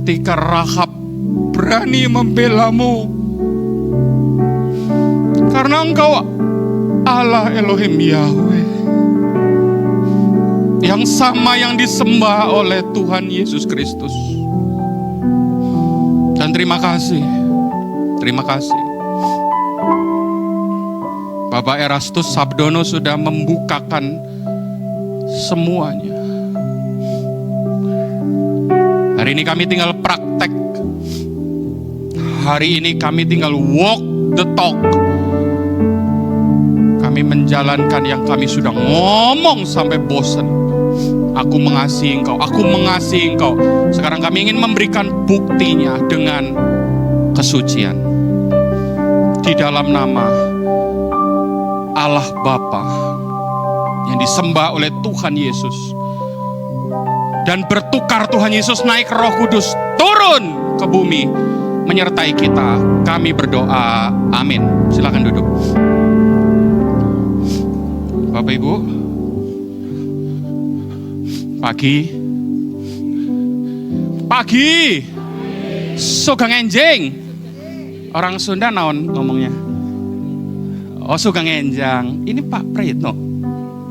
ketika Rahab berani membelamu. Karena Engkau Allah Elohim Yahweh, yang sama yang disembah oleh Tuhan Yesus Kristus. Dan terima kasih Bapak Erastus Sabdono sudah membukakan semuanya. Hari ini kami tinggal praktek. Hari ini kami tinggal walk the talk. Kami menjalankan yang kami sudah ngomong sampai bosan. Aku mengasihi Engkau, aku mengasihi Engkau. Sekarang kami ingin memberikan buktinya dengan kesucian. Di dalam nama Allah Bapa yang disembah oleh Tuhan Yesus. Dan bertukar Tuhan Yesus naik Roh Kudus turun ke bumi menyertai kita. Kami berdoa, amin. Silakan duduk. Bapak Ibu, pagi, sugang enjing. Orang Sunda naon ngomongnya? Oh, sugang enjang. Ini Pak Prayitno.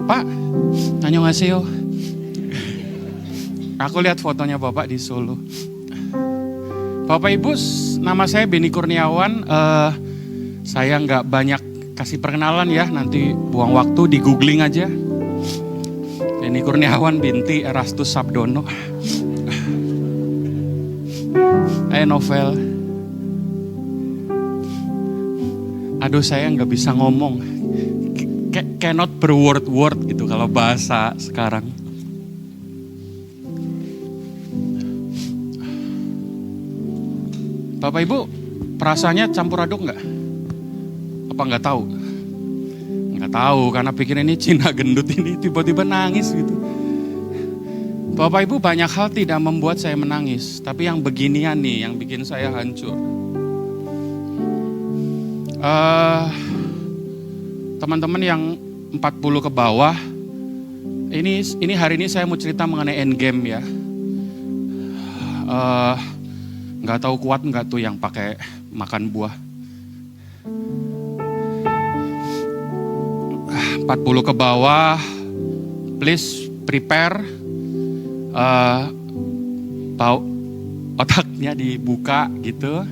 Pak, annyeonghaseyo. Aku lihat fotonya Bapak di Solo. Bapak Ibu, nama saya Beni Kurniawan. Saya nggak banyak kasih perkenalan ya, nanti buang waktu di googling aja. Beni Kurniawan binti Erastus Sabdono. Novel. Aduh, saya nggak bisa ngomong. Cannot berword-word gitu kalau bahasa sekarang. Bapak Ibu, perasaannya campur aduk nggak? Apa nggak tahu? Nggak tahu, karena pikir ini Cina gendut ini tiba-tiba nangis gitu. Bapak Ibu, banyak hal tidak membuat saya menangis, tapi yang beginian nih yang bikin saya hancur. Teman-teman yang 40 ke bawah, ini hari ini saya mau cerita mengenai endgame ya. Nggak tahu kuat nggak tuh yang pakai makan buah. 40 ke bawah, please prepare. Otaknya dibuka gitu.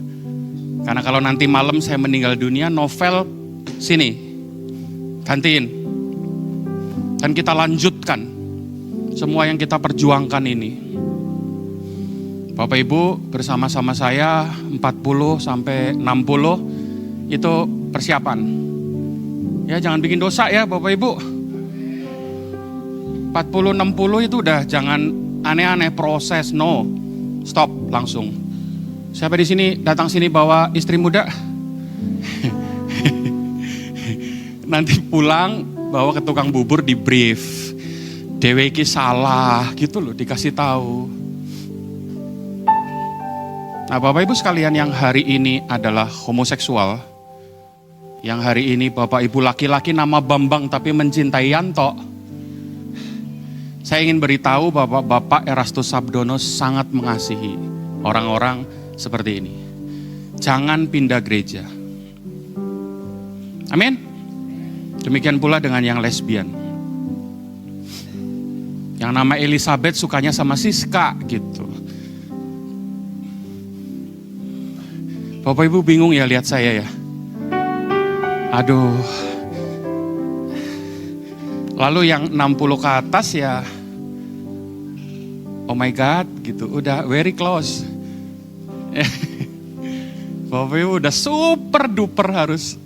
Karena kalau nanti malam saya meninggal dunia, novel sini, gantiin. Dan kita lanjutkan semua yang kita perjuangkan ini. Bapak Ibu bersama-sama saya 40 sampai 60 itu persiapan. Ya jangan bikin dosa ya Bapak Ibu. 40-60 itu udah jangan aneh-aneh proses, no. Stop langsung. Siapa di sini datang sini bawa istri muda? Nanti pulang bawa ke tukang bubur di brief. Dewe iki salah gitu loh, dikasih tahu. Nah Bapak Ibu sekalian yang hari ini adalah homoseksual, yang hari ini Bapak Ibu laki-laki nama Bambang tapi mencintai Yanto, saya ingin beritahu Bapak Erastus Sabdono sangat mengasihi orang-orang seperti ini. Jangan pindah gereja. Amin. Demikian pula dengan yang lesbian. Yang nama Elizabeth sukanya sama Siska gitu. Bapak Ibu bingung ya lihat saya ya. Aduh. Lalu yang 60 ke atas ya, oh my God gitu, udah very close. Bapak Ibu udah super duper harus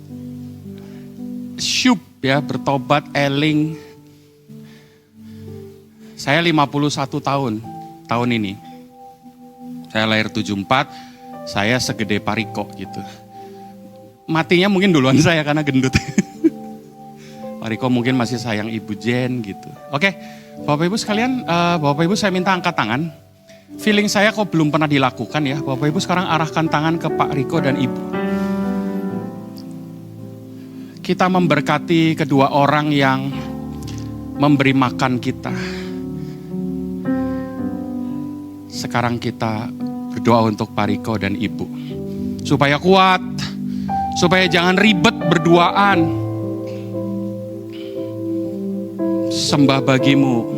syup ya, bertobat, eling. Saya 51 tahun ini. Saya lahir 74, saya segede Pariko gitu. Matinya mungkin duluan saya karena gendut. Pariko mungkin masih sayang Ibu Jen gitu. Oke, Bapak Ibu sekalian, Bapak Ibu saya minta angkat tangan. Feeling saya kok belum pernah dilakukan ya. Bapak Ibu sekarang arahkan tangan ke Pak Riko dan Ibu. Kita memberkati kedua orang yang memberi makan kita. Sekarang kita berdoa untuk Pak Riko dan Ibu. Supaya kuat, supaya jangan ribet berduaan. Sembah bagimu,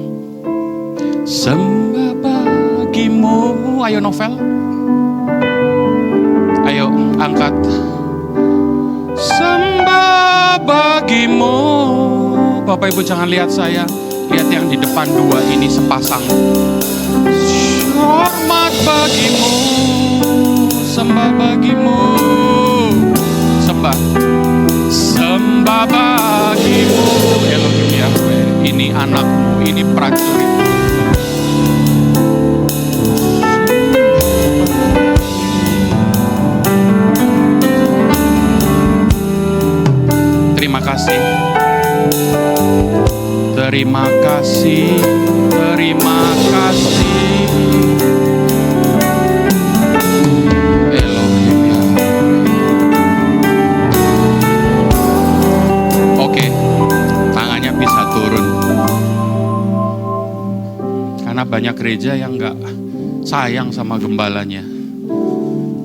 sembah bagimu. Ayo Novel, ayo angkat. Sembah bagimu. Bapak Ibu jangan lihat saya, lihat yang di depan dua ini sepasang. Hormat bagimu, sembah bagimu, sembah, sembah bagimu. Elohim Yahweh, ini anakmu, ini prajurit. Terima kasih, terima kasih, terima kasih. Elohim Yahweh. Oke, tangannya bisa turun. Karena banyak gereja yang gak sayang sama gembalanya.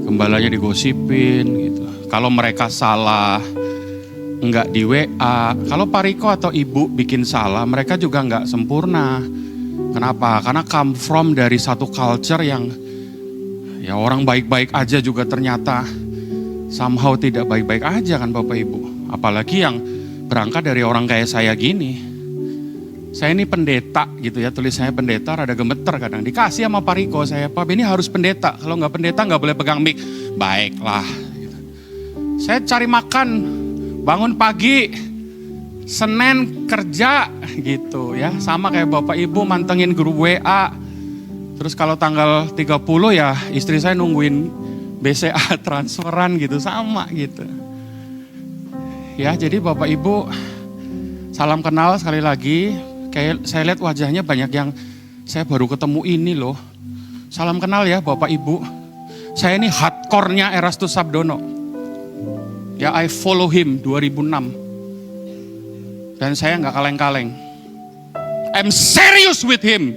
Gembalanya digosipin gitu. Kalau mereka salah, enggak di WA. Kalau Pak Riko atau Ibu bikin salah, mereka juga enggak sempurna. Kenapa? Karena come from dari satu culture yang ya orang baik-baik aja juga ternyata somehow tidak baik-baik aja kan Bapak Ibu. Apalagi yang berangkat dari orang kayak saya gini. Saya ini pendeta gitu ya, tulisannya pendeta rada gemeter kadang. Dikasih sama Pak Riko, saya Pak ini harus pendeta. Kalau enggak pendeta enggak boleh pegang mic. Baiklah. Gitu. Saya cari makan. Bangun pagi, Senin kerja gitu ya. Sama kayak Bapak Ibu mantengin grup WA. Terus kalau tanggal 30 ya istri saya nungguin BCA transferan gitu, sama gitu. Ya jadi Bapak Ibu salam kenal sekali lagi. Kayak saya lihat wajahnya banyak yang saya baru ketemu ini loh. Salam kenal ya Bapak Ibu. Saya ini hardcore-nya Erastus Sabdono. Ya I follow him 2006. Dan saya nggak kaleng-kaleng. I'm serious with him.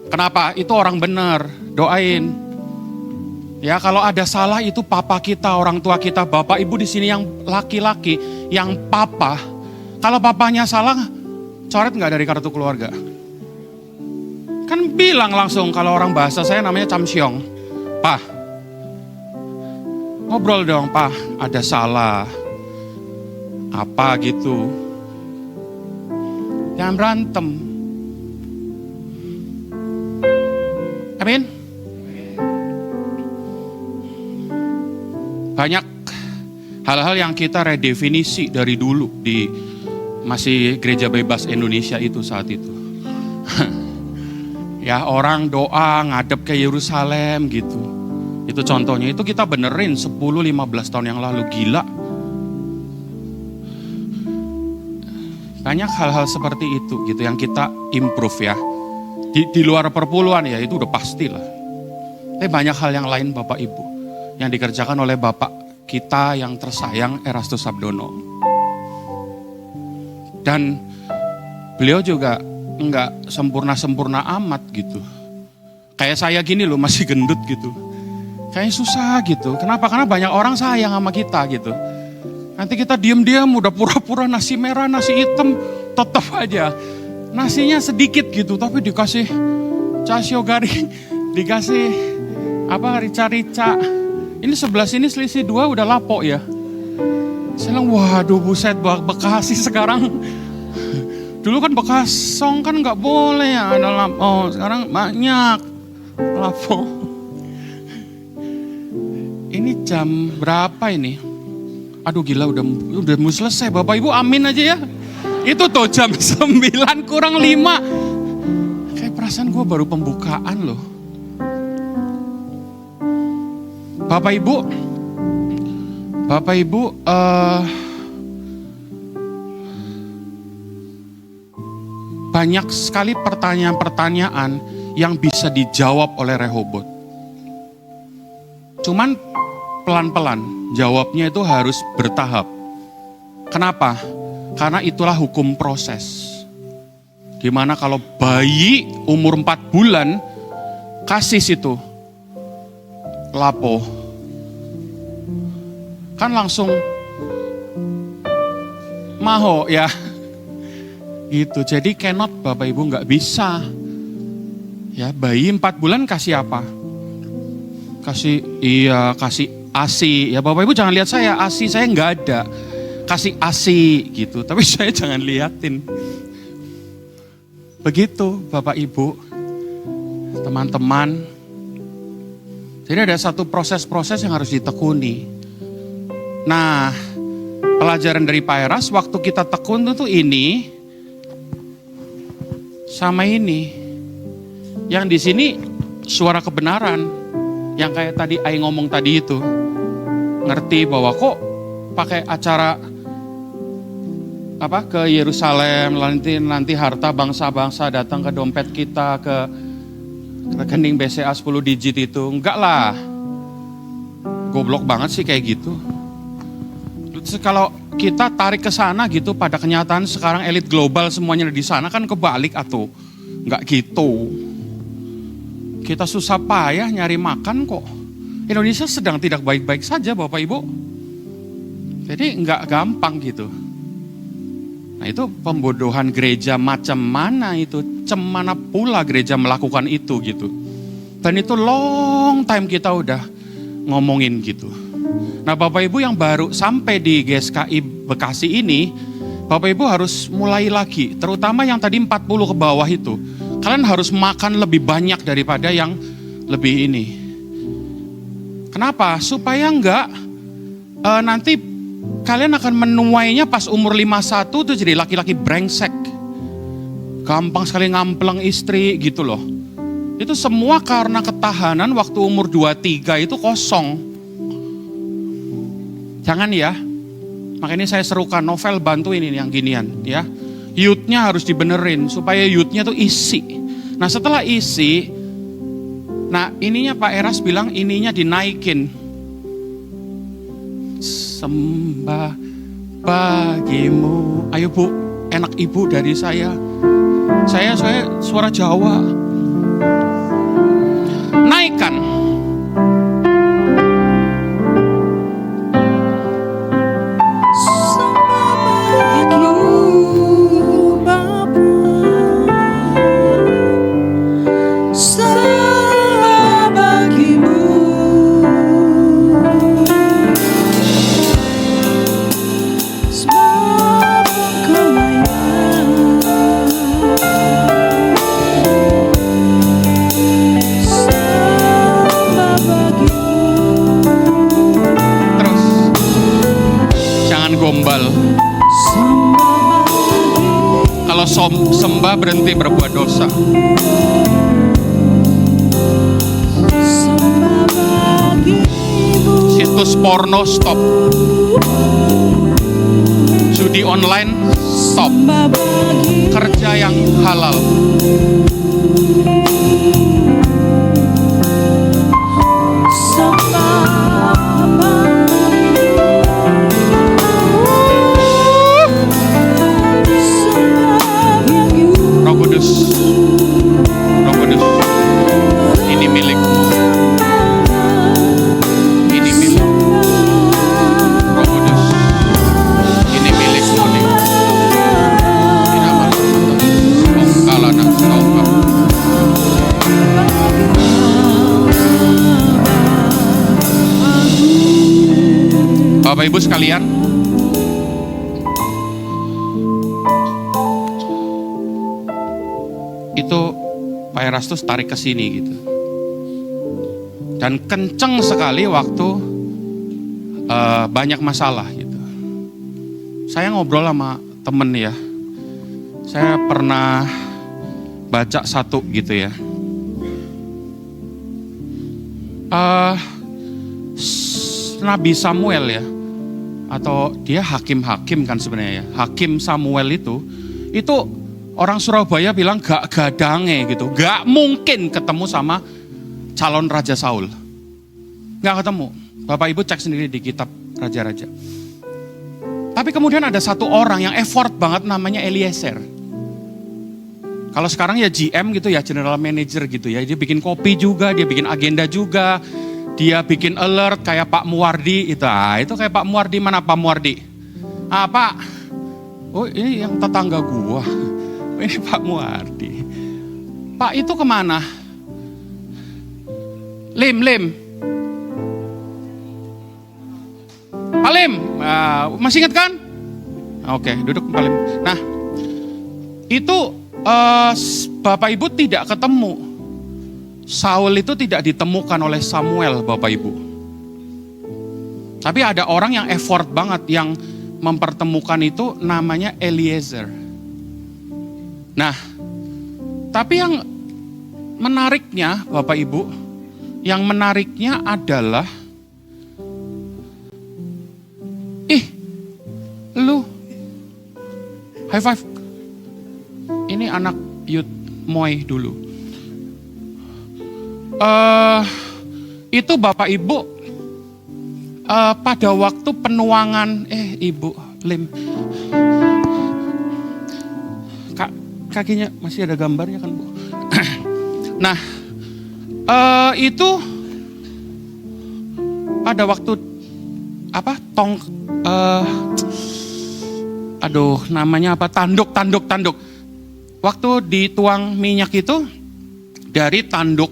Kenapa? Itu orang benar. Doain. Ya kalau ada salah itu papa kita, orang tua kita, Bapak Ibu di sini yang laki-laki, yang papa. Kalau papanya salah, coret nggak dari kartu keluarga? Kan bilang langsung kalau orang bahasa saya namanya camsyong. Pak. Ngobrol dong, Pak, ada salah. Apa gitu. Jangan berantem. Amin. Banyak hal-hal yang kita redefinisi dari dulu di masih Gereja Bebas Indonesia itu saat itu. Ya orang doa ngadep ke Yerusalem gitu. Itu contohnya, itu kita benerin 10-15 tahun yang lalu, gila. Banyak hal-hal seperti itu gitu yang kita improve ya. Di luar perpuluhan ya itu udah pasti lah. Tapi banyak hal yang lain Bapak Ibu yang dikerjakan oleh Bapak kita yang tersayang Erastus Sabdono. Dan beliau juga enggak sempurna-sempurna amat gitu. Kayak saya gini loh masih gendut gitu. Kayaknya susah gitu. Kenapa? Karena banyak orang sayang sama kita gitu. Nanti kita diam-diam udah pura-pura nasi merah, nasi hitam, tetap aja. Nasinya sedikit gitu, tapi dikasih casio garing, dikasih apa rica-rica. Ini sebelah sini selisih 2 udah lapok ya. Saya bilang, waduh buset Bekasi sekarang. Dulu kan Bekasong kan nggak boleh ya ada lapok. Sekarang banyak lapok. Ini jam berapa ini? Aduh gila udah mau selesai. Bapak Ibu amin aja ya. Itu tuh jam 9 kurang 5. Kayak perasaan gue baru pembukaan loh. Bapak Ibu banyak sekali pertanyaan-pertanyaan yang bisa dijawab oleh Rehobot. Cuman pelan-pelan, jawabnya itu harus bertahap. Kenapa? Karena itulah hukum proses. Gimana kalau bayi umur 4 bulan, kasis itu. lapo. Kan langsung maho ya. Gitu, jadi cannot Bapak Ibu nggak bisa. Ya, bayi 4 bulan kasih apa? Kasih ASI. Ya Bapak Ibu jangan lihat saya, ASI saya nggak ada. Kasih ASI gitu, tapi saya jangan liatin. Begitu Bapak Ibu, teman-teman. Jadi ada satu proses-proses yang harus ditekuni. Nah, pelajaran dari Pak Eras, waktu kita tekun itu ini, sama ini. Yang di sini suara kebenaran. Yang kayak tadi Ai ngomong tadi itu. Ngerti bahwa kok pakai acara ke Yerusalem, nanti harta bangsa-bangsa datang ke dompet kita, ke rekening BCA 10 digit itu. Enggak lah. Goblok banget sih kayak gitu. Terus kalau kita tarik ke sana gitu, pada kenyataan sekarang elit global semuanya di sana, kan kebalik atuh. Enggak gitu. Kita susah payah nyari makan kok. Indonesia sedang tidak baik-baik saja Bapak Ibu. Jadi enggak gampang gitu. Nah itu pembodohan gereja macam mana itu. Cemana pula gereja melakukan itu gitu. Dan itu long time kita udah ngomongin gitu. Nah Bapak Ibu yang baru sampai di GSKI Bekasi ini, Bapak Ibu harus mulai lagi. Terutama yang tadi 40 ke bawah itu. Kalian harus makan lebih banyak daripada yang lebih ini. Kenapa? Supaya enggak nanti kalian akan menuainya pas umur 51 tuh jadi laki-laki brengsek. Gampang sekali ngampleng istri gitu loh. Itu semua karena ketahanan waktu umur 23 itu kosong. Jangan ya. Makanya saya serukan novel bantuin ini yang ginian ya. Youth-nya harus dibenerin supaya youth-nya tuh isi. Nah setelah isi, nah ininya Pak Eras bilang ininya dinaikin. Sembah bagimu. Ayo Bu, enak Ibu dari saya. Saya suara Jawa. Naikkan. Gombal. Kalau sembah berhenti berbuat dosa. Situs porno stop. Judi online stop. Kerja yang halal. Roh Kudus, ini milikmu. Ini milikmu. Roh Kudus, ini milikmu nih. Tidak malu kalah nak kau. Bapak Ibu sekalian, itu Pak Erastus tarik ke sini gitu. Dan kenceng sekali waktu banyak masalah gitu. Saya ngobrol sama temen ya. Saya pernah baca satu gitu ya. Nabi Samuel ya. Atau dia hakim-hakim kan sebenarnya ya. Hakim Samuel itu orang Surabaya bilang gak gadange gitu. Gak mungkin ketemu sama calon Raja Saul. Gak ketemu. Bapak Ibu cek sendiri di kitab Raja-Raja. Tapi kemudian ada satu orang yang effort banget namanya Eliezer. Kalau sekarang ya GM gitu ya, General Manager gitu ya. Dia bikin kopi juga, dia bikin agenda juga. Dia bikin alert kayak Pak Muwardi itu. Itu kayak Pak Muwardi, mana Pak Muwardi? Pak. Oh, ini yang tetangga gua. Ini Pak Muwardi. Pak itu kemana? Lim. Pak Lim, masih ingat kan? Oke, duduk Pak Lim. Nah, itu Bapak Ibu tidak ketemu. Saul itu tidak ditemukan oleh Samuel, Bapak Ibu. Tapi ada orang yang effort banget yang mempertemukan itu, namanya Eliezer. Nah, tapi yang menariknya Bapak Ibu, yang menariknya adalah lu high five. Ini anak youth Moy dulu. Itu Bapak Ibu pada waktu penuangan Ibu Lim, kakinya masih ada gambarnya kan Bu? Nah, itu pada waktu namanya apa? Tanduk. Waktu dituang minyak itu dari tanduk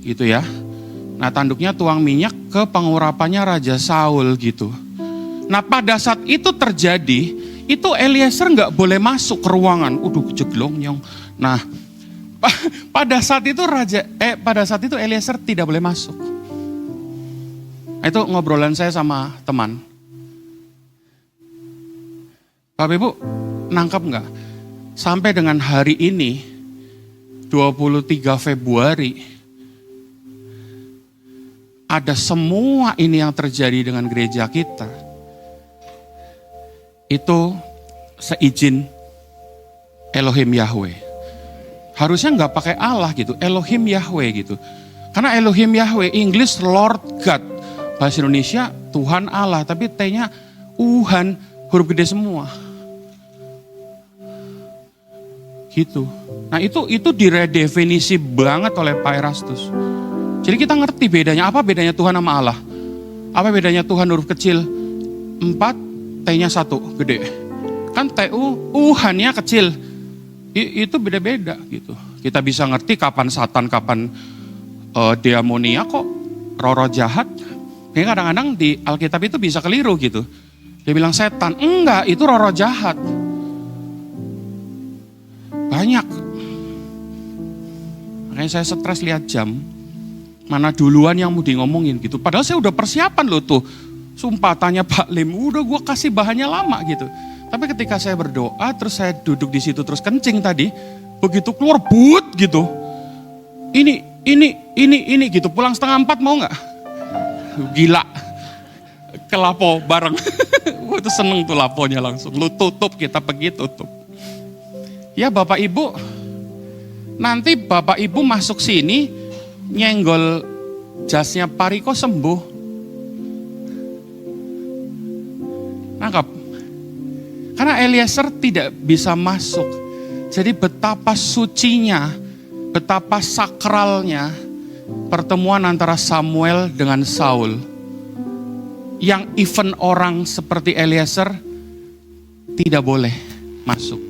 gitu ya. Nah, tanduknya tuang minyak ke pengurapannya Raja Saul gitu. Nah, pada saat itu terjadi, itu Eliezer nggak boleh masuk ke ruangan. Jeglong. Nah, pada saat itu Eliezer tidak boleh masuk. Itu ngobrolan saya sama teman. Bapak Ibu, nangkap nggak? Sampai dengan hari ini, 23 Februari, ada semua ini yang terjadi dengan gereja kita. Itu seizin Elohim Yahweh. Harusnya nggak pakai Allah gitu, Elohim Yahweh gitu. Karena Elohim Yahweh, English Lord God. Bahasa Indonesia Tuhan Allah, tapi T-nya Uhan, huruf gede semua. Gitu. Nah itu diredefinisi banget oleh Pak Erastus. Jadi kita ngerti bedanya, apa bedanya Tuhan sama Allah. Apa bedanya Tuhan huruf kecil 4, T-nya 1, gede. Kan TU, Uhan-nya kecil. Itu beda-beda gitu. Kita bisa ngerti kapan Satan, kapan demonia kok, roh-roh jahat. Jadi kadang-kadang di Alkitab itu bisa keliru gitu. Dia bilang setan, enggak, itu roh-roh jahat. Banyak. Makanya saya stres lihat jam. Mana duluan yang mau di ngomongin gitu. Padahal saya udah persiapan loh tuh. Sumpah tanya Pak Lim, udah gue kasih bahannya lama gitu. Tapi ketika saya berdoa, terus saya duduk di situ terus kencing tadi. Begitu keluar, but gitu. Ini gitu. Pulang 3:30 mau gak? Gila. Ke lapo bareng. Gue tuh seneng tuh laponya langsung. Lu tutup, kita pergi tutup. Ya Bapak Ibu, nanti Bapak Ibu masuk sini, nyenggol jasnya Pak Riko sembuh. Nangkap? Karena Eliezer tidak bisa masuk. Jadi betapa sucinya, betapa sakralnya pertemuan antara Samuel dengan Saul. Yang even orang seperti Eliezer tidak boleh masuk.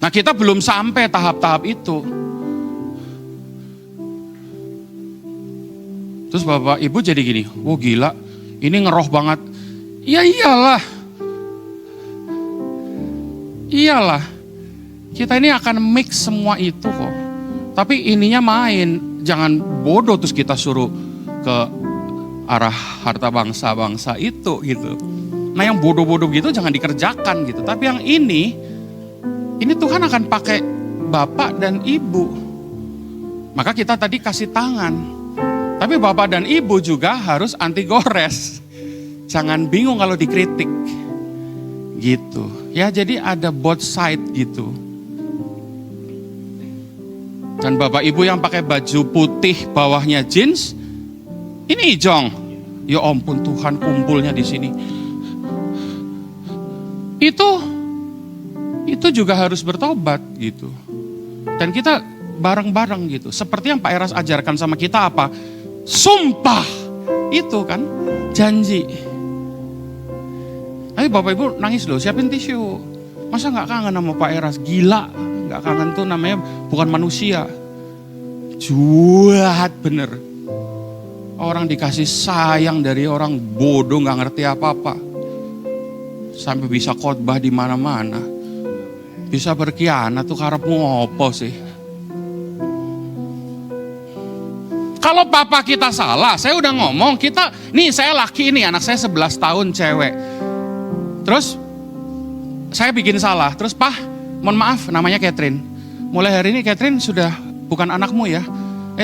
Nah kita belum sampai tahap-tahap itu. Terus Bapak Ibu jadi gini, oh gila, ini ngeroh banget. Ya iyalah. Kita ini akan mix semua itu kok. Tapi ininya main, jangan bodoh terus kita suruh ke arah harta bangsa-bangsa itu gitu. Nah yang bodoh-bodoh gitu jangan dikerjakan gitu. Tapi yang ini Tuhan akan pakai Bapak dan Ibu. Maka kita tadi kasih tangan. Tapi Bapak dan Ibu juga harus anti gores. Jangan bingung kalau dikritik. Gitu. Ya jadi ada both side gitu. Dan Bapak Ibu yang pakai baju putih bawahnya jeans, ini Jong. Ya ampun Tuhan kumpulnya di sini. Itu juga harus bertobat gitu. Dan kita bareng-bareng gitu. Seperti yang Pak Eras ajarkan sama kita apa? sumpah. Itu kan janji. Tapi Bapak Ibu nangis loh, siapin tisu. Masa gak kangen sama Pak Eras? Gila, gak kangen tuh namanya bukan manusia. Jahat bener. Orang dikasih sayang dari orang bodoh gak ngerti apa-apa. Sampai bisa khotbah di mana-mana. Bisa berkhianat tuh karepmu apa sih? Kalau papa kita salah, saya udah ngomong, saya laki ini, anak saya 11 tahun cewek. Terus saya bikin salah, terus Pak, mohon maaf, namanya Catherine. Mulai hari ini Catherine sudah bukan anakmu ya.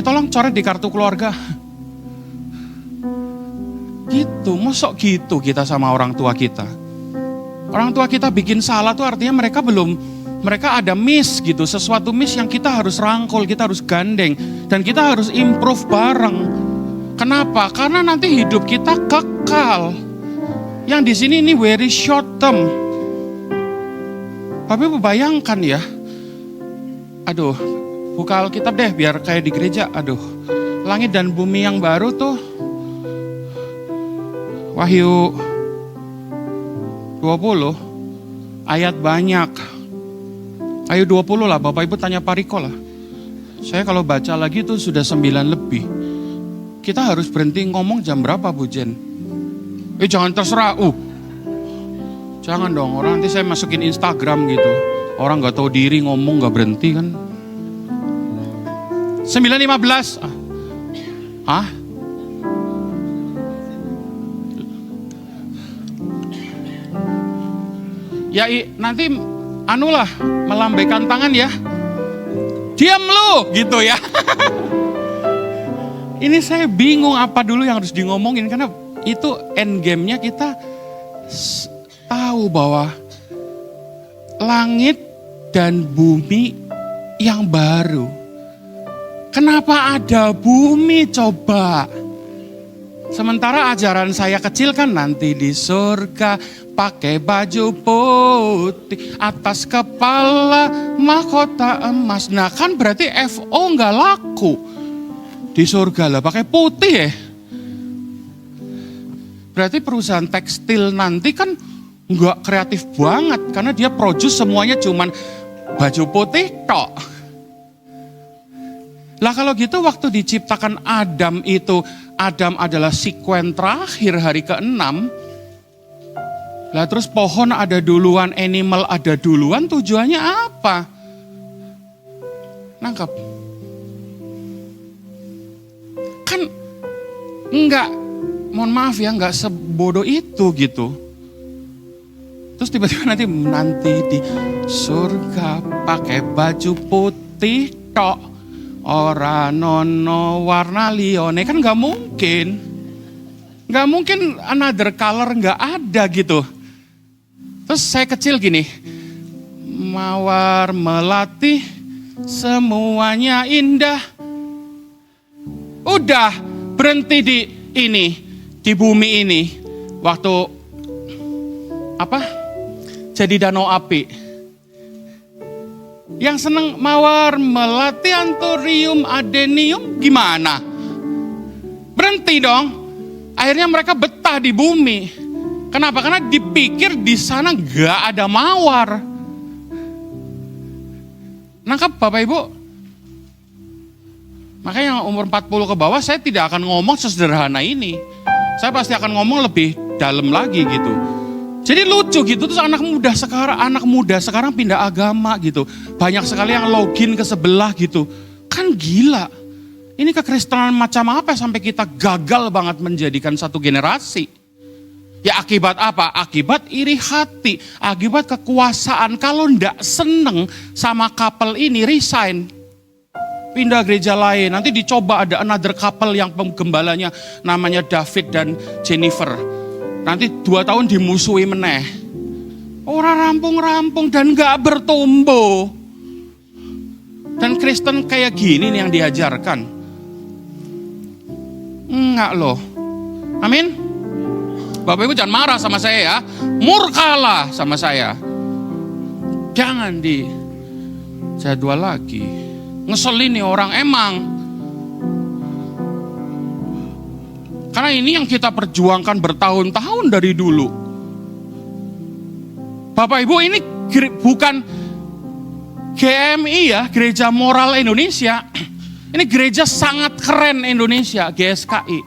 Tolong coret di kartu keluarga. Gitu, mosok gitu kita sama orang tua kita. Orang tua kita bikin salah tuh artinya mereka ada miss gitu, sesuatu miss yang kita harus rangkul, kita harus gandeng, dan kita harus improve bareng. Kenapa? Karena nanti hidup kita kekal. Yang di sini ini very short term. Tapi bayangkan ya, aduh, buka Alkitab deh biar kayak di gereja. Aduh, langit dan bumi yang baru tuh, Wahyu 20, ayat banyak. Ayo 20 lah, Bapak Ibu tanya Pak Riko lah. Saya kalau baca lagi tuh sudah 9 lebih. Kita harus berhenti ngomong jam berapa Bu Jen? Jangan terserah, jangan dong, orang nanti saya masukin Instagram gitu. Orang gak tahu diri ngomong gak berhenti kan. 9:15. Hah? Ya nanti anulah melambaikan tangan ya. Diam lu gitu ya. Ini saya bingung apa dulu yang harus di ngomongin karena itu end game-nya kita tahu bahwa langit dan bumi yang baru. Kenapa ada bumi coba? Sementara ajaran saya kecil kan nanti di surga pakai baju putih, atas kepala mahkota emas. Nah kan berarti FO nggak laku di surga lah pakai putih ya. Berarti perusahaan tekstil nanti kan nggak kreatif banget karena dia produce semuanya cuman baju putih tok. Lah kalau gitu waktu diciptakan Adam itu, Adam adalah sekuen terakhir hari ke-6. Lah terus pohon ada duluan, animal ada duluan, tujuannya apa? Nangkep? Kan enggak, mohon maaf ya, enggak sebodoh itu gitu. Terus tiba-tiba nanti di surga pakai baju putih tok. Ora nono warna lione, kan nggak mungkin. Nggak mungkin another color nggak ada gitu. Terus saya kecil gini, mawar melati semuanya indah. Udah berhenti di bumi ini. Waktu jadi danau api. Yang seneng mawar melati anthurium adenium gimana? Berhenti dong. Akhirnya mereka betah di bumi. Kenapa? Karena dipikir di sana gak ada mawar. Nangkap Bapak Ibu? Makanya yang umur 40 ke bawah saya tidak akan ngomong sesederhana ini. Saya pasti akan ngomong lebih dalam lagi gitu. Jadi lucu gitu, terus anak muda sekarang pindah agama gitu. Banyak sekali yang login ke sebelah gitu. Kan gila. Ini kekristenan macam apa sampai kita gagal banget menjadikan satu generasi. Ya akibat apa? Akibat iri hati, akibat kekuasaan. Kalau ndak seneng sama couple ini resign. Pindah gereja lain, nanti dicoba ada another couple yang penggembalanya namanya David dan Jennifer. Nanti 2 tahun dimusuhi meneh. Orang rampung-rampung dan gak bertumbuh. Dan Kristen kayak gini nih yang diajarkan. Enggak loh. Amin. Bapak Ibu jangan marah sama saya ya. Murkalah sama saya. Jangan di jadwal lagi. Ngeselin nih orang emang. Karena ini yang kita perjuangkan bertahun-tahun dari dulu. Bapak Ibu, ini bukan GMI ya, Gereja Moral Indonesia. Ini gereja sangat keren Indonesia, GSKI.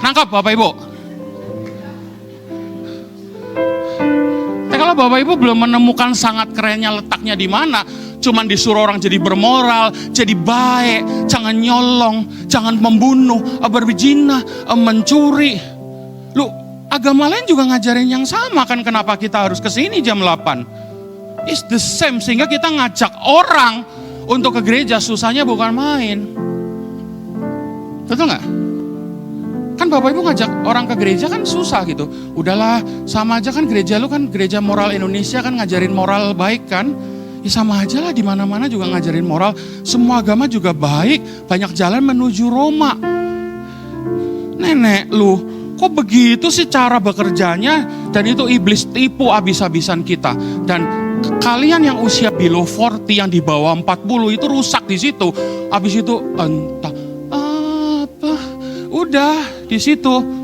Nangkap Bapak Ibu? Kalau Bapak Ibu belum menemukan sangat kerennya letaknya di mana, cuman disuruh orang jadi bermoral, jadi baik, jangan nyolong, jangan membunuh, berzina, mencuri. Lu, agama lain juga ngajarin yang sama kan, kenapa kita harus kesini jam 8? It's the same, sehingga kita ngajak orang untuk ke gereja, susahnya bukan main. Betul nggak? Kan Bapak Ibu ngajak orang ke gereja kan susah gitu. Udahlah, sama aja kan gereja lu kan gereja moral Indonesia kan ngajarin moral baik kan. Ya sama aja lah, di mana-mana juga ngajarin moral. Semua agama juga baik, banyak jalan menuju Roma. Nenek lu, kok begitu sih cara bekerjanya? Dan itu iblis tipu abis-abisan kita. Dan kalian yang usia below 40, yang di bawah 40 itu rusak di situ. Abis itu entah apa, udah di situ.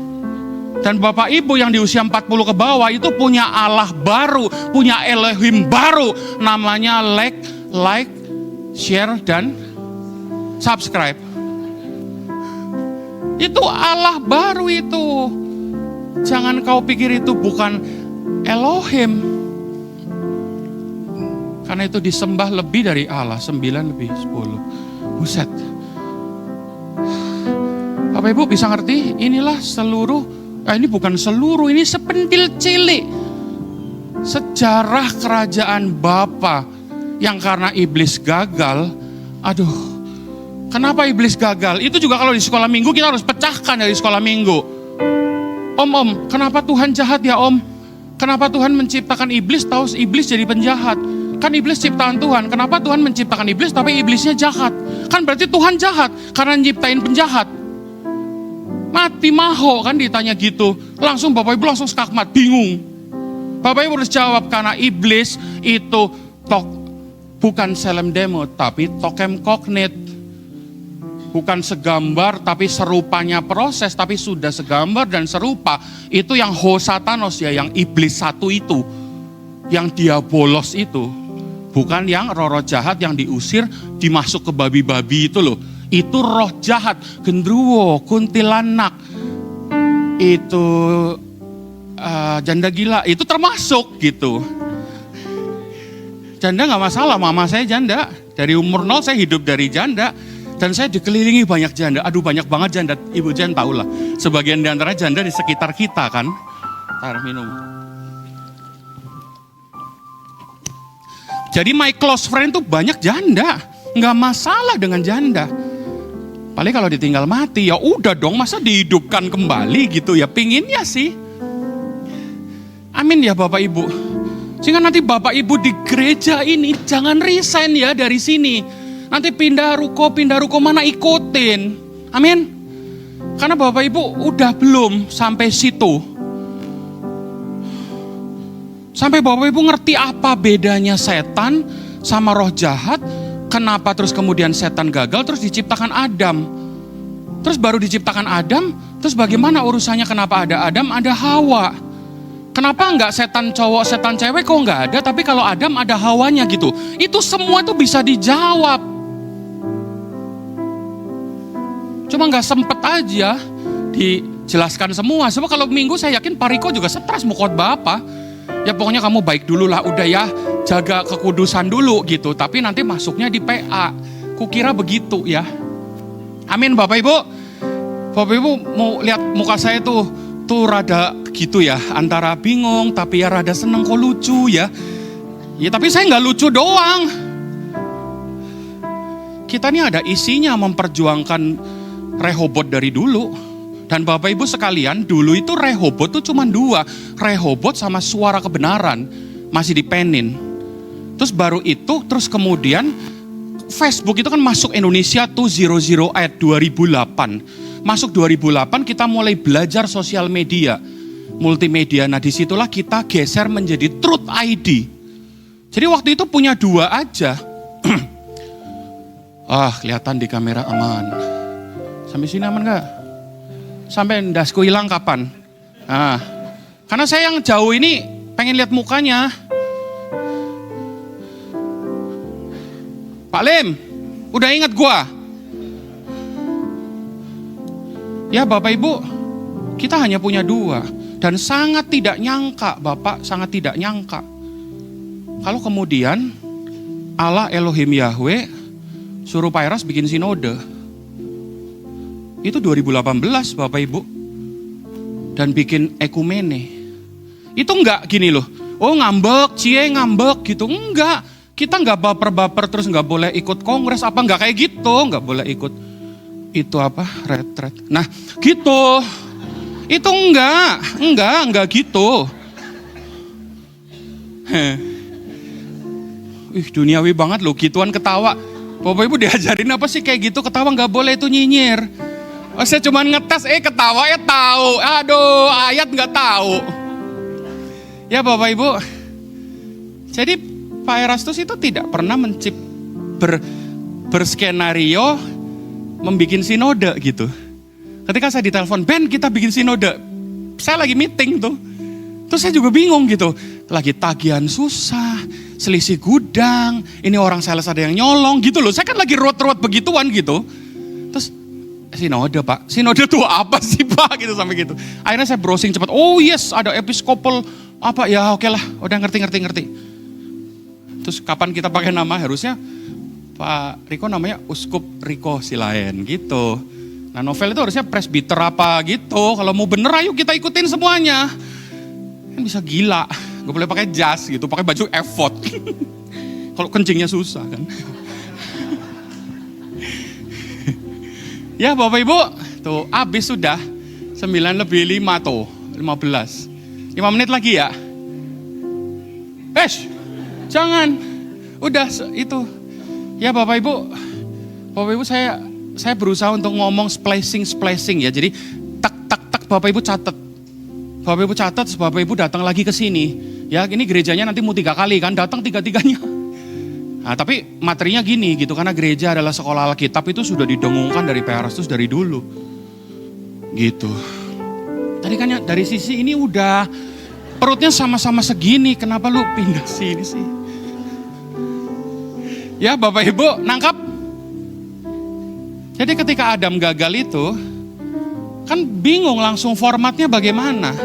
Dan Bapak Ibu yang di usia 40 ke bawah itu punya Allah baru, punya Elohim baru, namanya like, share, dan subscribe. Itu Allah baru itu. Jangan kau pikir itu bukan Elohim. Karena itu disembah lebih dari Allah, 9 lebih 10. Buset. Bapak Ibu bisa ngerti, inilah ini bukan seluruh, ini sepentil cilik sejarah kerajaan Bapa yang karena iblis gagal. Aduh, kenapa iblis gagal? Itu juga kalau di sekolah minggu kita harus pecahkan dari sekolah minggu. Om, kenapa Tuhan jahat ya Om? Kenapa Tuhan menciptakan iblis tahu iblis jadi penjahat? Kan iblis ciptaan Tuhan, kenapa Tuhan menciptakan iblis tapi iblisnya jahat? Kan berarti Tuhan jahat karena nyiptain penjahat. Mati maho kan ditanya gitu. Langsung Bapak Ibu langsung skakmat, bingung. Bapak Ibu harus jawab, karena iblis itu bukan selem demo, tapi tokem kognit. Bukan segambar, tapi serupanya proses, tapi sudah segambar dan serupa. Itu yang Hosatanos ya, yang iblis satu itu. Yang diabolos itu. Bukan yang roh jahat yang diusir, dimasuk ke babi-babi itu loh. Itu roh jahat, gendruwo, kuntilanak, itu janda gila, itu termasuk gitu. Janda gak masalah, mama saya janda. Dari umur 0 saya hidup dari janda. Dan saya dikelilingi banyak janda. Aduh banyak banget janda, Ibu Jen tahu lah. Sebagian di antara janda di sekitar kita kan. Taruh minum. Jadi my close friend tuh banyak janda. Gak masalah dengan janda. Paling kalau ditinggal mati, ya udah dong, masa dihidupkan kembali gitu ya, pinginnya sih. Amin ya Bapak Ibu. Sehingga nanti Bapak Ibu di gereja ini jangan resign ya dari sini. Nanti pindah ruko mana ikutin. Amin. Karena Bapak Ibu udah belum sampai situ. Sampai Bapak Ibu ngerti apa bedanya setan sama roh jahat. Kenapa terus kemudian setan gagal, terus diciptakan Adam. Terus baru diciptakan Adam, terus bagaimana urusannya, kenapa ada Adam, ada Hawa. Kenapa enggak setan cowok, setan cewek kok enggak ada, tapi kalau Adam ada Hawanya gitu. Itu semua tuh bisa dijawab. Cuma enggak sempet aja dijelaskan semua. Sebab kalau minggu saya yakin Pak Riko juga stres mau khotbah apa. Ya pokoknya kamu baik dulu lah, udah ya, jaga kekudusan dulu gitu. Tapi nanti masuknya di PA. Kukira begitu ya. Amin Bapak Ibu. Bapak Ibu mau lihat muka saya tuh rada gitu ya. Antara bingung tapi ya rada seneng kok lucu ya. Ya tapi saya nggak lucu doang. Kita nih ada isinya memperjuangkan Rehobot dari dulu. Dan Bapak Ibu sekalian, dulu itu Rehobot tuh cuma 2. Rehobot sama Suara Kebenaran masih dipenin. Terus baru itu, terus kemudian Facebook itu kan masuk Indonesia tuh 00 2008. Masuk 2008 kita mulai belajar sosial media, multimedia. Nah disitulah kita geser menjadi Truth ID. Jadi waktu itu punya 2 aja. Kelihatan di kamera aman. Sampai sini aman gak? Sampai dasku hilang kapan? Karena saya yang jauh ini pengen lihat mukanya. Pak Lim, udah ingat gua? Ya Bapak Ibu, kita hanya punya 2. Dan sangat tidak nyangka, Bapak, sangat tidak nyangka. Kalau kemudian Allah Elohim Yahweh suruh Pak Eras bikin sinode. Itu 2018 Bapak Ibu. Dan bikin ekumene. Itu enggak gini loh, ngambek, ngambek gitu. Enggak, kita enggak baper-baper terus enggak boleh ikut kongres apa, enggak kayak gitu. Enggak boleh ikut itu apa, retret. Nah gitu. Itu enggak gitu. Duniawi banget loh, gituan ketawa. Bapak Ibu diajarin apa sih kayak gitu, ketawa enggak boleh, itu nyinyir. Saya cuma ngetes, ketawa ya tahu. Aduh, ayat enggak tahu. Ya Bapak Ibu, jadi Pak Erastus itu tidak pernah berskenario membikin sinode gitu. Ketika saya ditelepon, Ben kita bikin sinode, saya lagi meeting tuh. Terus saya juga bingung gitu, lagi tagihan susah, selisih gudang, ini orang sales ada yang nyolong gitu loh. Saya kan lagi ruwet-ruwet begituan gitu. Terus sinode Pak, sinode tuh apa sih Pak gitu sampai gitu. Akhirnya saya browsing cepat, oh yes ada episkopal apa ya, oke lah, udah ngerti. Terus kapan kita pakai nama, harusnya Pak Riko namanya Uskup Riko Silaen gitu. Nah novel itu harusnya presbiter apa gitu. Kalau mau bener ayo kita ikutin semuanya. Kan bisa gila, gak boleh pakai jas gitu, pakai baju effort. Kalau kencingnya susah kan. Ya Bapak Ibu, tuh habis sudah 9:05 tuh, 15. 5 menit lagi ya. Jangan. Udah itu. Ya Bapak Ibu saya berusaha untuk ngomong splicing ya. Jadi tak Bapak Ibu catat. Bapak Ibu datang lagi ke sini. Ya, ini gerejanya nanti mau 3 kali kan, datang 3-3-nya. Nah, tapi materinya gini gitu, karena gereja adalah sekolah Alkitab itu sudah didengungkan dari Pak Erastus dari dulu. Gitu. Tadi kan ya, dari sisi ini udah perutnya sama-sama segini, kenapa lu pindah sini sih? Ya Bapak Ibu, nangkap? Jadi ketika Adam gagal itu, kan bingung langsung formatnya bagaimana.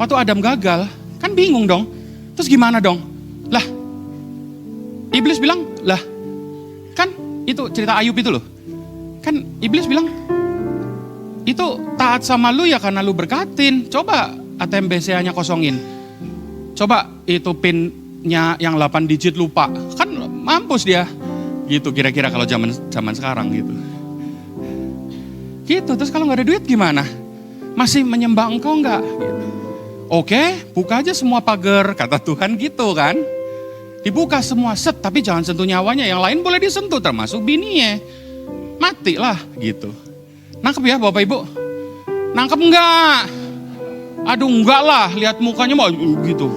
Waktu Adam gagal, kan bingung dong. Terus gimana dong? Lah, Iblis bilang, kan itu cerita Ayub itu loh. Kan Iblis bilang, itu taat sama lu ya karena lu berkatin. Coba ATM BCA-nya kosongin. Coba itu PIN-nya yang 8 digit lupa. Kan mampus dia. Gitu kira-kira kalau zaman sekarang gitu. Gitu, terus kalau gak ada duit gimana? Masih menyembah engkau enggak? Gitu. Oke, buka aja semua pagar, kata Tuhan gitu kan. Dibuka semua, tapi jangan sentuh nyawanya. Yang lain boleh disentuh, termasuk bininya. Mati lah gitu. Nangkep ya Bapak Ibu? Nangkep enggak? Aduh enggak lah, lihat mukanya mau gitu.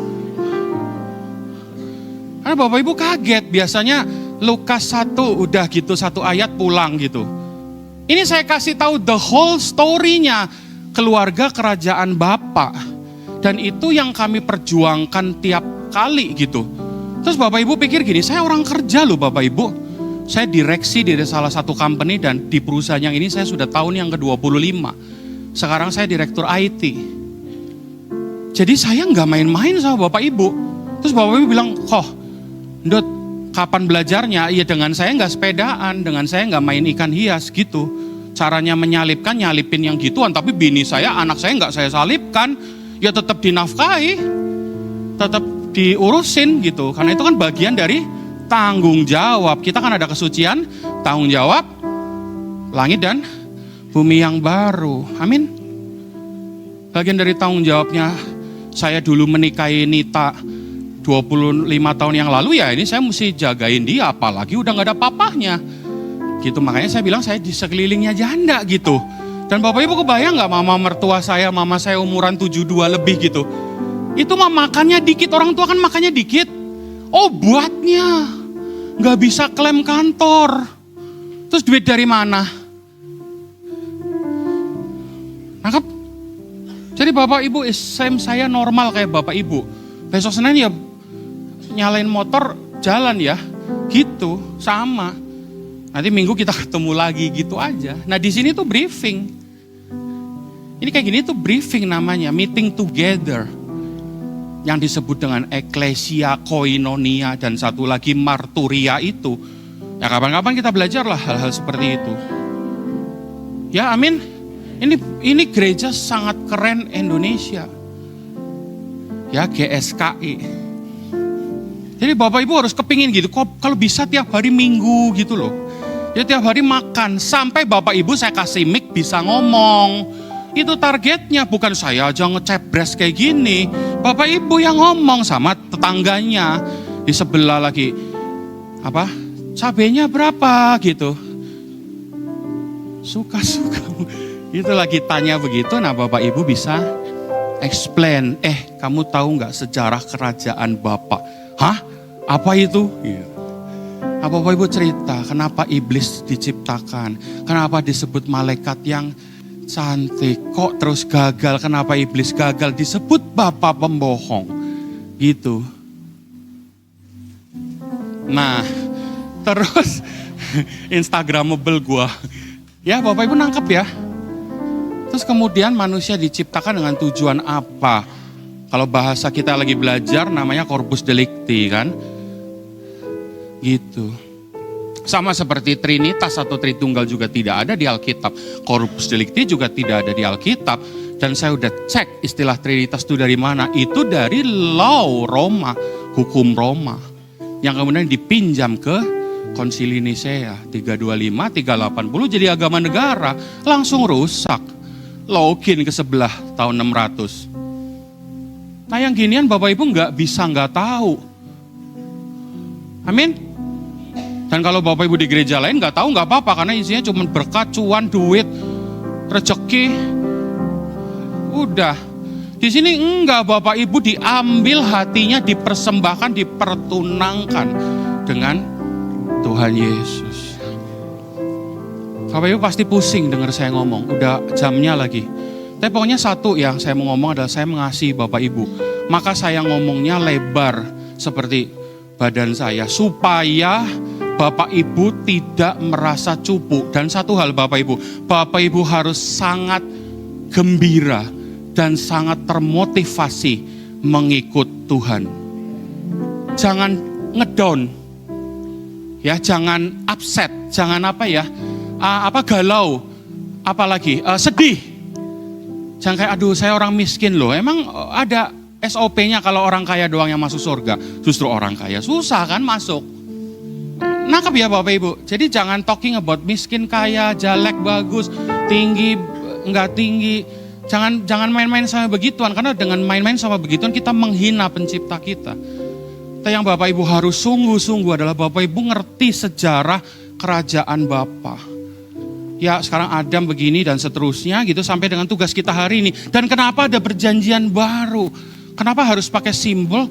Karena Bapak Ibu kaget, biasanya Lukas 1 udah gitu, 1 ayat pulang gitu. Ini saya kasih tahu the whole story-nya keluarga kerajaan Bapa. Dan itu yang kami perjuangkan tiap kali gitu. Terus Bapak Ibu pikir gini, saya orang kerja loh Bapak Ibu. Saya direksi dari salah satu company dan di perusahaan yang ini saya sudah tahun yang ke-25. Sekarang saya direktur IT. Jadi saya nggak main-main sama Bapak Ibu. Terus Bapak Ibu bilang, Ndot, kapan belajarnya? Iya dengan saya nggak sepedaan, dengan saya nggak main ikan hias gitu. Caranya menyalipkan, nyalipin yang gituan. Tapi bini saya, anak saya nggak saya salipkan. Ya tetap dinafkahi, tetap diurusin gitu. Karena itu kan bagian dari tanggung jawab. Kita kan ada kesucian, tanggung jawab, langit dan bumi yang baru. Amin. Bagian dari tanggung jawabnya saya dulu menikahi Nita 25 tahun yang lalu, ya ini saya mesti jagain dia, apalagi udah gak ada papahnya. Gitu, makanya saya bilang saya di sekelilingnya janda gitu. Dan Bapak Ibu kebayang gak mama mertua saya, mama saya umuran 72 lebih gitu. Itu mah makannya dikit, orang tua kan makannya dikit. Obatnya nggak bisa klaim kantor. Terus duit dari mana? Nangkep? Jadi Bapak Ibu, saya normal kayak Bapak Ibu. Besok Senin ya nyalain motor jalan ya, gitu, sama. Nanti Minggu kita ketemu lagi gitu aja. Nah di sini tuh briefing. Ini kayak gini tuh briefing namanya, meeting together. Yang disebut dengan eklesia, koinonia, dan satu lagi marturia itu. Ya kapan-kapan kita belajarlah hal-hal seperti itu. Ya amin. Ini gereja sangat keren Indonesia. Ya GSKI. Jadi Bapak Ibu harus kepingin gitu. Kalau bisa tiap hari Minggu gitu loh. Ya tiap hari makan. Sampai Bapak Ibu saya kasih mic bisa ngomong. Itu targetnya, bukan saya aja ngecepres kayak gini. Bapak Ibu yang ngomong sama tetangganya. Di sebelah lagi. Apa? Cabenya berapa gitu. Suka-suka. Itu lagi tanya begitu, nah Bapak Ibu bisa explain. Kamu tahu nggak sejarah kerajaan Bapak? Hah? Apa itu? Iya. Apa Bapak Ibu cerita, kenapa iblis diciptakan? Kenapa disebut malaikat yang cantik? Kok terus gagal? Kenapa iblis gagal? Disebut Bapak pembohong. Gitu. Nah, terus Instagramable gua. Ya Bapak Ibu nangkep ya. Terus kemudian manusia diciptakan dengan tujuan apa? Kalau bahasa kita lagi belajar namanya corpus delicti kan? Gitu. Sama seperti Trinitas atau Tritunggal juga tidak ada di Alkitab. Corpus delicti juga tidak ada di Alkitab. Dan saya udah cek istilah Trinitas itu dari mana. Itu dari law Roma, hukum Roma. Yang kemudian dipinjam ke Konsili Nisea 325, 380 jadi agama negara. Langsung rusak. Login ke sebelah tahun 600. Nah yang ginian Bapak Ibu nggak bisa nggak tahu. Amin. Dan kalau Bapak Ibu di gereja lain nggak tahu nggak apa-apa karena isinya cuma berkat, cuan, duit, rezeki. Udah. Di sini enggak, Bapak Ibu diambil hatinya, dipersembahkan, dipertunangkan dengan Tuhan Yesus. Bapak Ibu pasti pusing dengar saya ngomong, udah jamnya lagi. Tapi pokoknya satu yang saya mau ngomong adalah saya mengasihi Bapak Ibu. Maka saya ngomongnya lebar seperti badan saya. Supaya Bapak Ibu tidak merasa cupu. Dan satu hal Bapak Ibu harus sangat gembira dan sangat termotivasi mengikut Tuhan. Jangan ngedown. Ya, jangan upset, jangan galau, apalagi sedih. Jangan kayak aduh saya orang miskin loh. Emang ada SOP-nya kalau orang kaya doang yang masuk surga. Justru orang kaya susah kan masuk. Nangkep ya Bapak Ibu. Jadi jangan talking about miskin, kaya, jelek, bagus, tinggi, enggak tinggi. Jangan main-main sama begituan. Karena dengan main-main sama begituan kita menghina pencipta kita. Tapi yang Bapak Ibu harus sungguh-sungguh adalah Bapak Ibu ngerti sejarah kerajaan Bapa. Ya sekarang Adam begini dan seterusnya gitu sampai dengan tugas kita hari ini. Dan kenapa ada perjanjian baru? Kenapa harus pakai simbol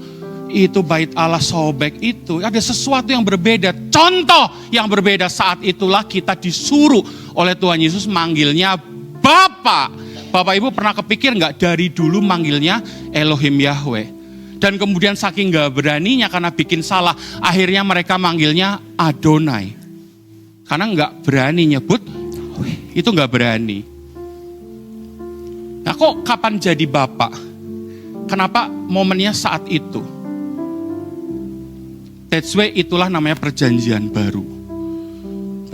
itu bait Allah sobek itu? Ada sesuatu yang berbeda. Contoh yang berbeda saat itulah kita disuruh oleh Tuhan Yesus manggilnya Bapa. Bapak Ibu pernah kepikir nggak dari dulu manggilnya Elohim Yahweh? Dan kemudian saking gak beraninya karena bikin salah, akhirnya mereka manggilnya Adonai. Karena gak berani nyebut, itu gak berani. Nah kok kapan jadi Bapak? Kenapa momennya saat itu? That's why itulah namanya perjanjian baru.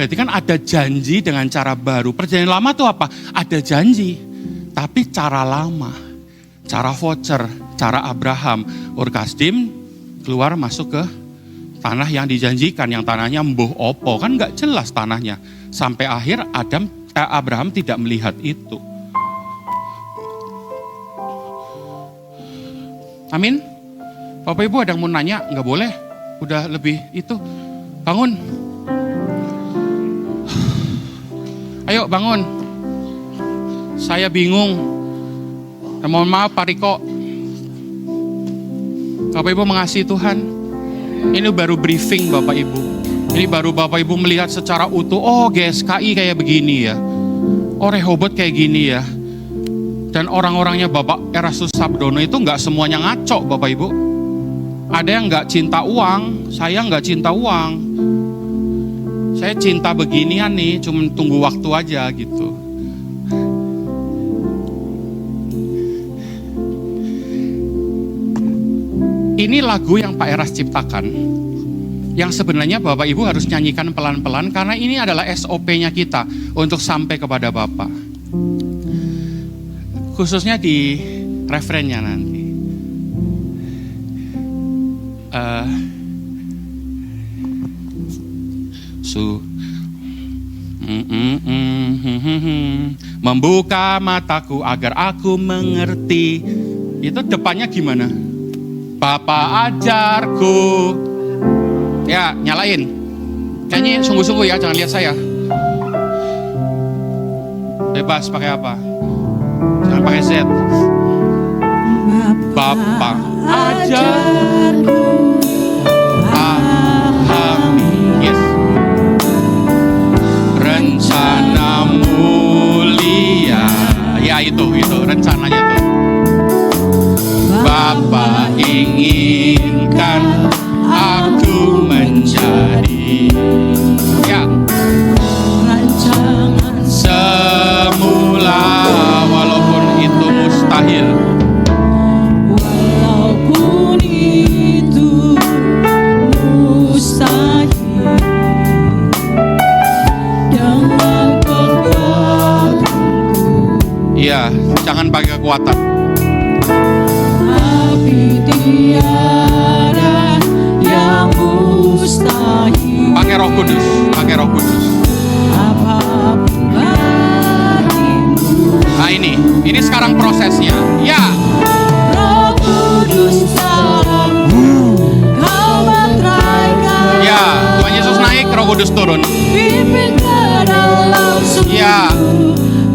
Berarti kan ada janji dengan cara baru. Perjanjian lama itu apa? Ada janji, tapi cara lama. Cara voucher, cara Abraham, Ur Kasdim keluar masuk ke tanah yang dijanjikan, yang tanahnya mbuh opo, kan nggak jelas tanahnya. Sampai akhir Abraham tidak melihat itu. Amin. Bapak Ibu ada yang mau nanya, nggak boleh, udah lebih itu. Bangun. Ayo bangun. Saya bingung. Mohon maaf Pak Riko. Bapak Ibu mengasihi Tuhan. Ini baru briefing Bapak Ibu. Ini baru Bapak Ibu melihat secara utuh, oh GSKI kayak begini ya. Oh Rehoboth kayak gini ya. Dan orang-orangnya Bapak Erastus Sabdono itu nggak semuanya ngaco Bapak Ibu. Ada yang nggak cinta uang, saya nggak cinta uang. Saya cinta beginian nih, cuma tunggu waktu aja gitu. Ini lagu yang Pak Eras ciptakan, yang sebenarnya Bapak Ibu harus nyanyikan pelan-pelan karena ini adalah SOP-nya kita untuk sampai kepada Bapak. Khususnya di referennya nanti. Membuka mataku agar aku mengerti. Itu depannya gimana? Bapa ajarku. Ya, nyalain. Kayaknya sungguh-sungguh ya, jangan lihat saya. Bebas pakai apa? Jangan pakai Z. Bapa ajarku pahami. Yes. Rencana mulia. Ya itu rencananya tuh. Bapa inginkan aku menjadi ya rancangan semula, walaupun itu mustahil. Walaupun itu mustahil, dengan kekuatanku. Iya, jangan pakai kekuatan. Tiada yang mustahil. Pakai Roh Kudus, pakai Roh Kudus. Nah ini sekarang prosesnya. Ya. Roh Kudus dalamku, kau meteraikan. Ya, Tuhan Yesus naik, Roh Kudus turun. Pimpin ke dalam semua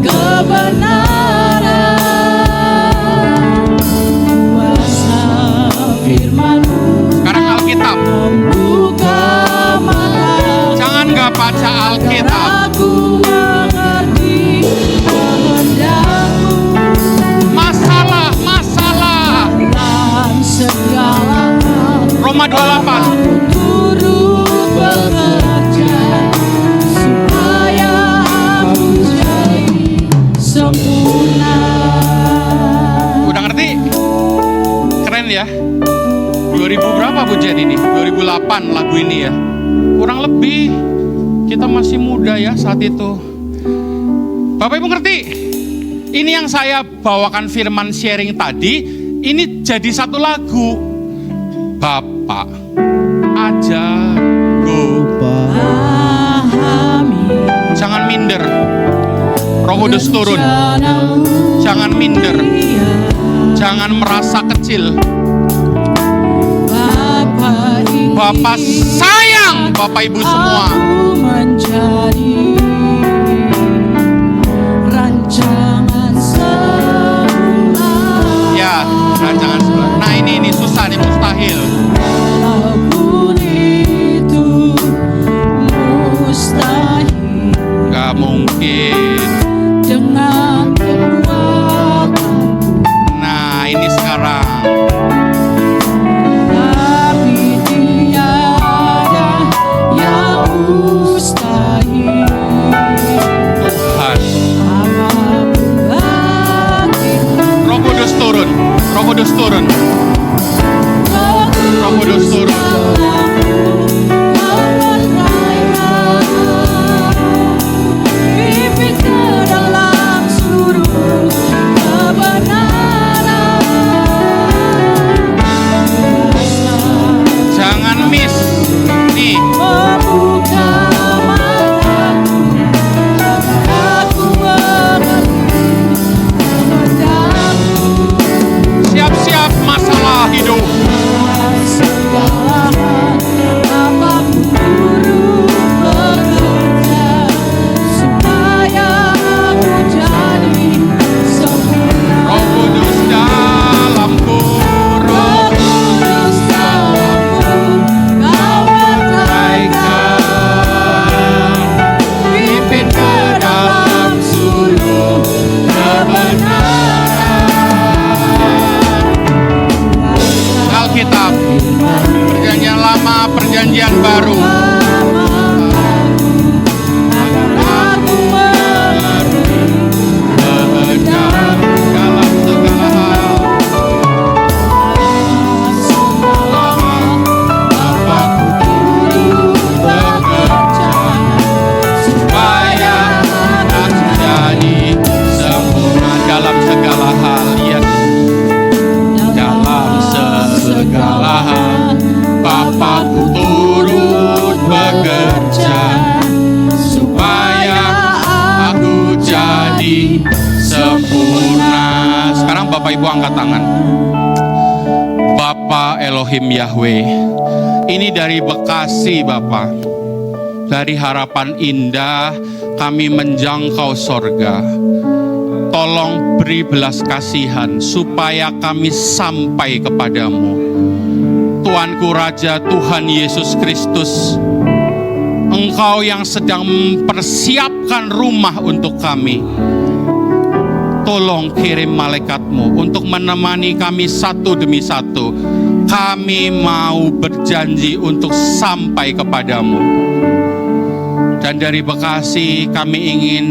kebenaran. Sekarang Alkitab. Jangan gak baca Alkitab. Masalah. Roma 28. Supaya aku jadi sempurna. Udah ngerti? Keren ya. 2000 berapa pujian ini? 2008 lagu ini ya. Kurang lebih kita masih muda ya saat itu. Bapak Ibu ngerti? Ini yang saya bawakan firman sharing tadi, ini jadi satu lagu. Bapak ajarku pahami. Jangan minder. Roh Kudus turun. Jangan minder. Jangan merasa kecil. Bapak sayang Bapak Ibu semua. Menjadi rancangan semula. Ya, rancangan semula. Nah ini susah, ini mustahil. Walaupun itu mustahil, gak mungkin dengan kekuatan. Nah ini sekarang. Mustahil. Bapak Ibu angkat tangan. Bapa Elohim Yahweh, ini dari Bekasi Bapa, dari Harapan Indah kami menjangkau sorga. Tolong beri belas kasihan supaya kami sampai kepadamu. Tuanku Raja Tuhan Yesus Kristus, Engkau yang sedang mempersiapkan rumah untuk kami. Tolong kirim malaikatmu untuk menemani kami satu demi satu. Kami mau berjanji untuk sampai kepadamu. Dan dari Bekasi kami ingin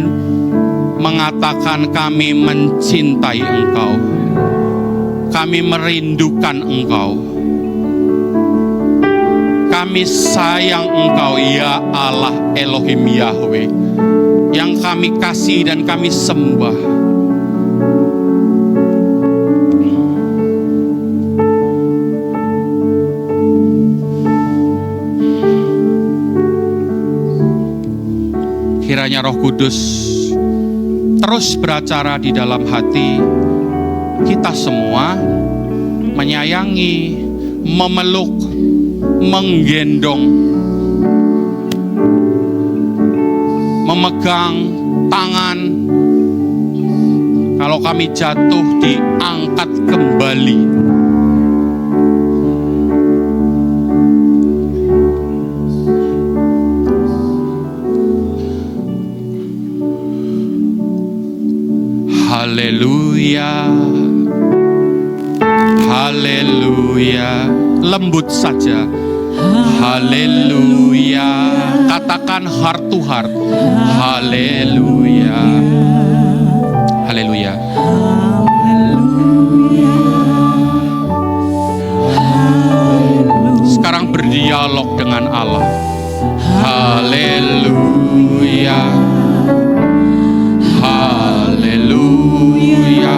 mengatakan kami mencintai Engkau. Kami merindukan Engkau. Kami sayang Engkau ya Allah Elohim Yahweh, yang kami kasih dan kami sembah. Kiranya Roh Kudus terus beracara di dalam hati kita semua, menyayangi, memeluk, menggendong, memegang tangan. Kalau kami jatuh, diangkat kembali. Haleluya, haleluya. Lembut saja. Haleluya. Katakan heart to heart. Haleluya. Haleluya. Sekarang berdialog dengan Allah. Haleluya. Haleluya.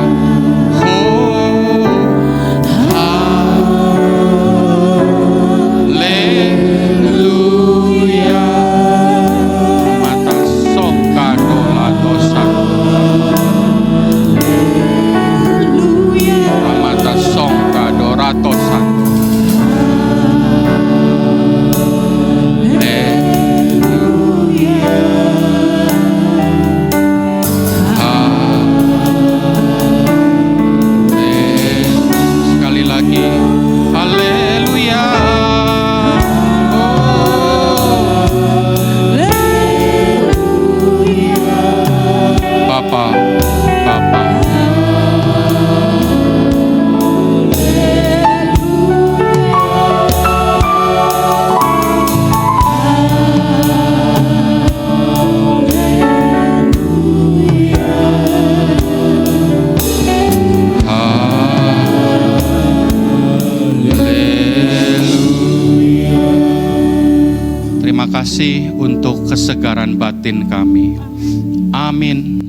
Terima kasih untuk kesegaran batin kami. Amin.